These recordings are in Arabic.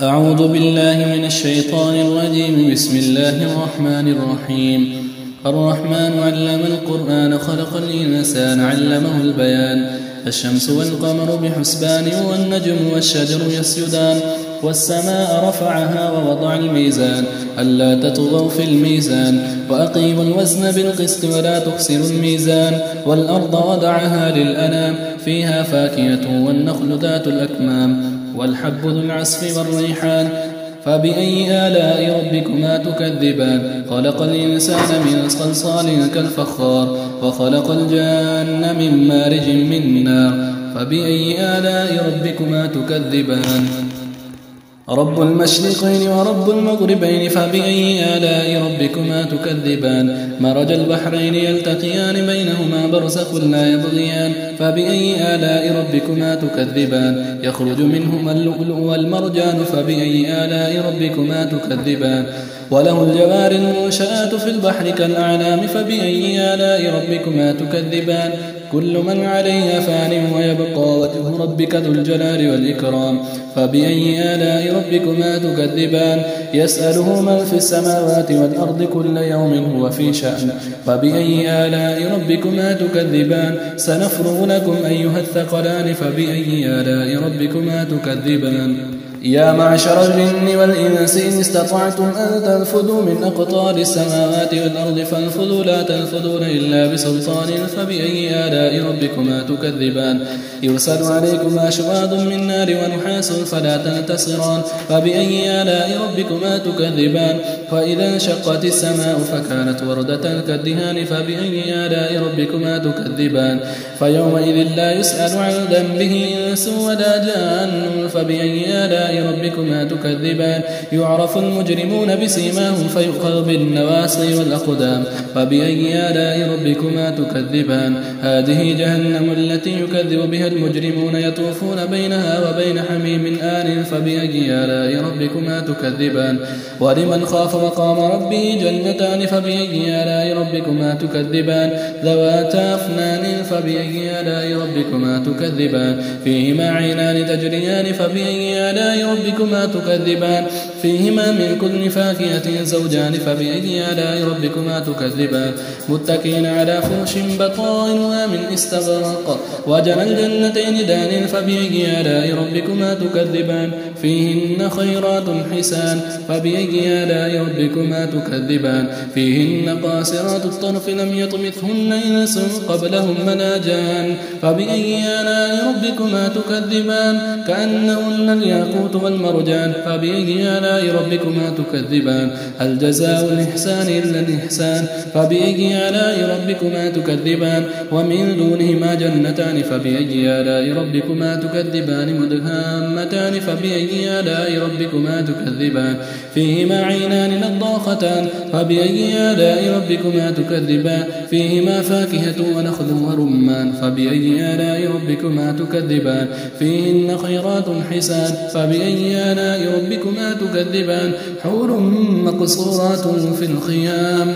أعوذ بالله من الشيطان الرجيم. بسم الله الرحمن الرحيم. الرحمن علم القرآن خلق الإنسان علمه البيان. الشمس والقمر بحسبان والنجم والشجر يسجدان والسماء رفعها ووضع الميزان ألا تطغوا في الميزان وأقيموا الوزن بالقسط ولا تخسروا الميزان والأرض وضعها للأنام فيها فاكهة والنخل ذات الأكمام والحب ذو العصف والريحان فبأي آلاء ربكما تكذبان خلق الإنسان من صلصال كالفخار وخلق الجان من مارج من نار فبأي آلاء ربكما تكذبان رب المشرقين ورب المغربين فبأي آلاء ربكما تكذبان مرج البحرين يلتقيان بينهما برزخ لا يبغيان فبأي آلاء ربكما تكذبان يخرج منهما اللؤلؤ والمرجان فبأي آلاء ربكما تكذبان وله الجوار المنشآت في البحر كالأعلام فبأي آلاء ربكما تكذبان كل من عليها فان ويبقى وجه ربك ذو الجلال والإكرام فبأي آلاء ربكما تكذبان يسأله من في السماوات والأرض كل يوم هو في شأن فبأي آلاء ربكما تكذبان سنفرغ لكم أيها الثقلان فبأي آلاء ربكما تكذبان يا معشر الجن والإنس إن استطعتم أن تنفذوا من أقطار السماوات والأرض فانفذوا لا تنفذون إلا بسلطان فبأي آلاء ربكما تكذبان يرسل عليكما شواظ من نار ونحاس فلا تنتصران فبأي آلاء ربكما تكذبان فإذا انشقت السماء فكانت وردة كالدهان فبأي آلاء ربكما تكذبان فيومئذ لا يسأل عن ذنبه إنس ولا جان فبأي آلاء ربكما تكذبان يعرف المجرمون بسيماهم فيؤخذ بالنواصي والأقدام فبأي آلاء ربكما تكذبان هذه جهنم التي يكذب بها المجرمون يطوفون بينها وبين حميم آن فبأي آلاء ربكما تكذبان ولمن خاف مقام ربه جنتان فبأي آلاء ربكما تكذبان ذواتا أفنان فبأي آلاء ربكما تكذبان فيهما عينان تجريان فبأي آلاء ربكما تكذبان فيهما من كل فاكهة زوجان فبأي آلاء ربكما تكذبان متكئين على فرش بطائنها من استبرق وجنى الجنتين دان فبأي آلاء ربكما تكذبان فيهن خيرات حسان فبأي آلاء ربكما تكذبان فيهن قاصرات الطرف لم يطمثهن إنس قبلهم ولا جان فبأي آلاء ربكما تكذبان كأنهن الياقوت والمرجان فبأي آلاء ربكما تكذبان هل جزاء الإحسان إلا الإحسان فبأي آلاء ربكما تكذبان ومن دونهما جنتان فبأي آلاء ربكما تكذبان مدهامتان فبأي آلاء ربكما تكذبان فيهما عينان نضاختان فبأي آلاء ربكما تكذبان فيهما فاكهة ونخل ورمان فبأي آلاء ربكما تكذبان فيهن خيرات حسان فبأي آلاء ربكما تكذبان حور مقصورات في الخيام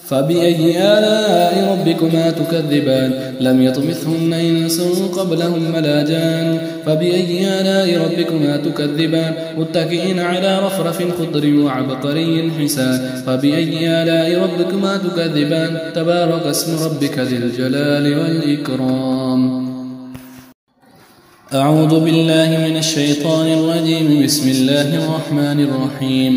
فبأي آلاء ربكما تكذبان لم يطمثهن إنس قبلهم ولا جان فبأي آلاء ربكما تكذبان متكئين على رفرف خضر وعبقري حسان فبأي آلاء ربكما تكذبان تبارك اسم ربك ذي الجلال والإكرام أعوذ بالله من الشيطان الرجيم. بسم الله الرحمن الرحيم.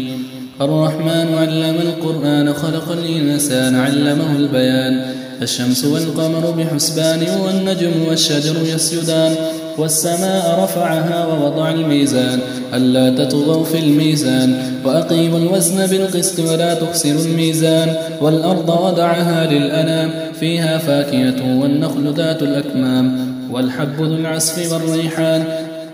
الرحمن علم القرآن خلق الإنسان علمه البيان. الشمس والقمر بحسبان والنجم والشجر يسجدان والسماء رفعها ووضع الميزان ألا تطغوا في الميزان وأقيموا الوزن بالقسط ولا تخسروا الميزان والأرض وضعها للأنام فيها فاكهة والنخل ذات الأكمام والحب ذو العصف والريحان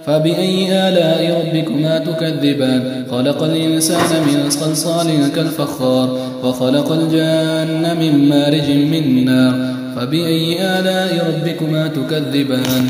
فبأي آلاء ربكما تكذبان خلق الإنسان من صلصال كالفخار وخلق الجان من مارج من نار فبأي آلاء ربكما تكذبان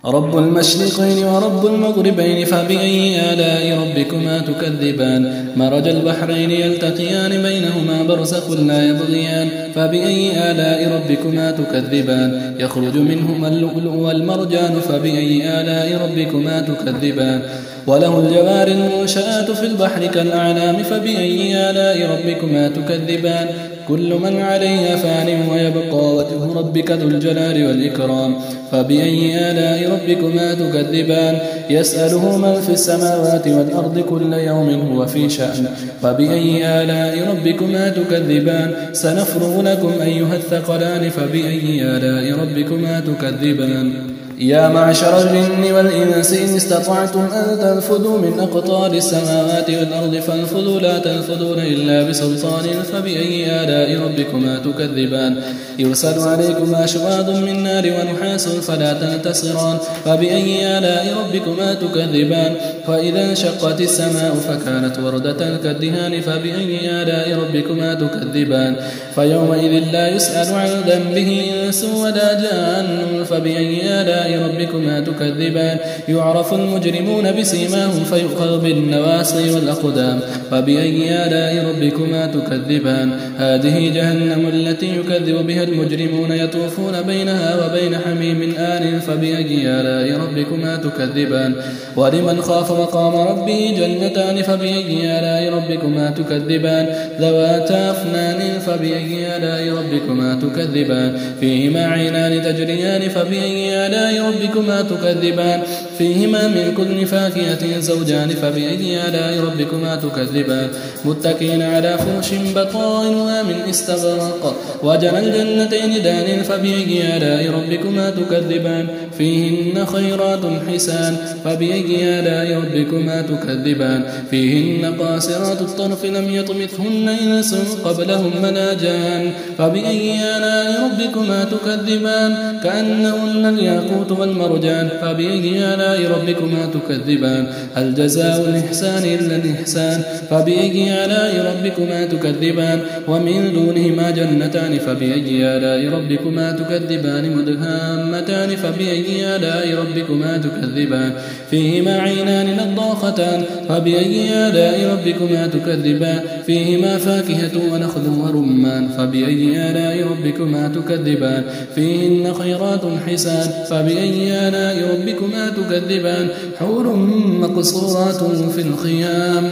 رب المشرقين ورب المغربين فبأي آلاء ربكما تكذبان مرج البحرين يلتقيان بينهما برزخ لا يبغيان فبأي آلاء ربكما تكذبان يخرج منهما اللؤلؤ والمرجان فبأي آلاء ربكما تكذبان وله الجوار المنشآت في البحر كالأعلام فبأي آلاء ربكما تكذبان كل من عليها فان ويبقى وجه ربك ذو الجلال والإكرام فبأي آلاء ربكما تكذبان يسأله من في السماوات والأرض كل يوم هو في شأن فبأي آلاء ربكما تكذبان سنفرغ لكم أيها الثقلان فبأي آلاء ربكما تكذبان يا معشر الجن والإنس إن استطعتم أن تنفذوا من أقطار السماوات والأرض فانفذوا لا تنفذون إلا بسلطان فبأي آلاء ربكما تكذبان يرسل عليكما شواظ من نار ونحاس فلا تنتصران فبأي آلاء ربكما تكذبان فإذا انشقت السماء فكانت وردة كالدهان فبأي آلاء ربكما تكذبان فيومئذ لا يسأل عن ذنبه إنس ولا جان فبأي آلاء ربكما تكذبان يعرف المجرمون بسيماهم فيؤخذ بالنواصي والأقدام فبأي آلاء ربكما تكذبان هذه جهنم التي يكذب بها المجرمون يطوفون بينها وبين حميم آن فبأي آلاء ربكما تكذبان ولمن خاف مقام ربه جنتان فبأي آلاء ربكما تكذبان ذواتا أفنان فبأي آلاء ربكما تكذبان فيهما عينان تجريان فبأي آلاء ربكما تكذبان فيهما من كل فاكهة زوجان فبأي آلاء ربكما تكذبان متكئين على فرش بطائنها من استبرق وجنى الجنتين دان فبأي آلاء ربكما تكذبان فيهن خيرات حسان فبأي آلاء ربكما تكذبان فيهن قاصرات الطرف لم يطمثهن إنس قبلهم ولا جان فبأي آلاء ربكما تكذبان كأنهن الياقوت والمرجان فبأي آلاء ربكما تكذبان هل جزاء الإحسان إلا الإحسان فبأي آلاء ربكما تكذبان ومن دونهما جنتان فبأي آلاء ربكما تكذبان مدهامتان فبأي آلاء ربكما تكذبان فيهما عينان نضاختان فبأي آلاء ربكما تكذبان فيهما فاكهة ونخل ورمان فبأي آلاء ربكما تكذبان فيهن خيرات حسان فبأي آلاء ربكما تكذبان حور مقصورات في الخيام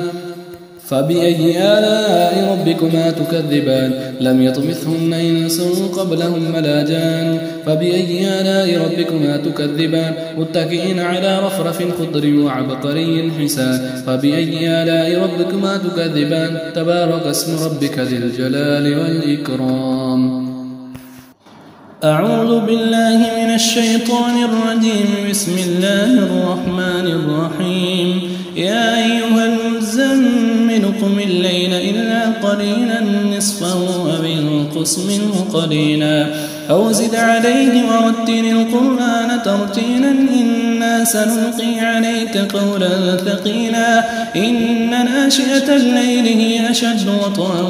فبأي آلاء ربكما تكذبان لم يطمثهن إنس قبلهم ولا جان فبأي آلاء ربكما تكذبان متكئين على رفرف خضر وعبقري حسان فبأي آلاء ربكما تكذبان تبارك اسم ربك ذي الجلال والإكرام أعوذ بالله من الشيطان الرجيم بسم الله الرحمن الرحيم يا أيها المزمل قم الليل إلا قليلا نصفه أو انقص منه قليلا أو زد عليه ورتل القرآن ترتيلا إنا سنلقي عليك قولا ثقيلا إن ناشئة الليل هي أشد وطئا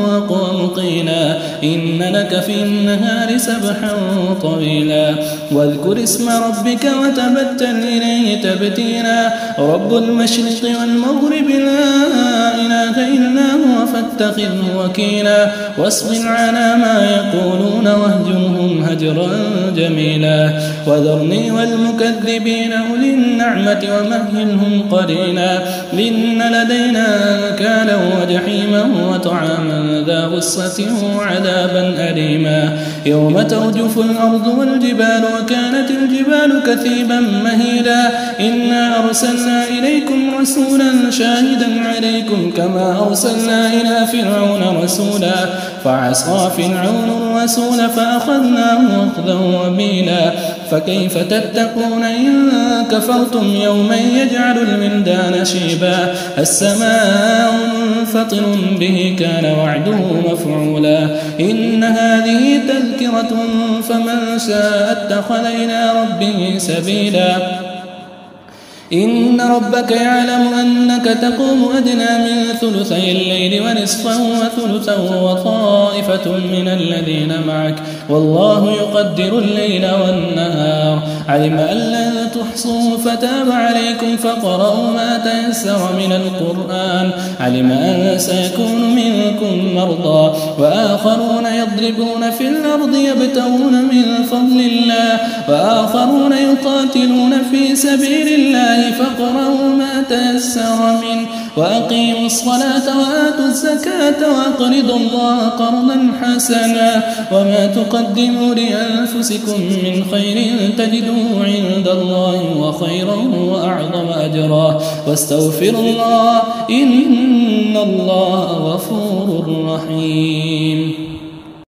وأقوم قيلا إن لك في النهار سبحا طويلا واذكر اسم ربك وتبتل إليه تبتيلا رب المشرق والمغرب لا إله إلا هو فاتخذه وكيلا واصبر على ما يقولون واهجرهم هجرا جميلا وذرني والمكذبين أولي النعمة ومهلهم قليلا إن لدينا أنكالا وجحيما وطعاما ذا غصة وعذابا أليما يوم ترجف الأرض والجبال وكانت الجبال كثيبا مهيلا إنا أرسلنا إليكم رسولا شاهدا عليكم كما أرسلنا إلى فرعون رسولا فعصى فرعون الرسول فأخذناه أخذا وبيلا فكيف تتقون إن كفرتم يوما يجعل الولدان شيبا السماء منفطر به كان وعده مفعولا إن هذه تذكرة فمن شاء اتخذ إلى ربه سبيلا إن ربك يعلم أنك تقوم أدنى من ثلثي الليل ونصفه وثلثه وطائفة من الذين معك والله يقدر الليل والنهار علم أن لن تحصوا فتاب عليكم فاقرؤوا ما تيسر من القرآن علم أن سيكون منكم مرضى وآخرون يضربون في الأرض يبتغون من فضل الله وآخرون يقاتلون في سبيل الله فاقرؤوا ما تيسر منه وأقيموا الصلاة وآتوا الزكاة وأقرضوا الله قرضا حسنا وما تقدموا لأنفسكم من خير تجدوه عند الله وخيرا وأعظم أجرا واستغفروا الله إن الله غفور رحيم.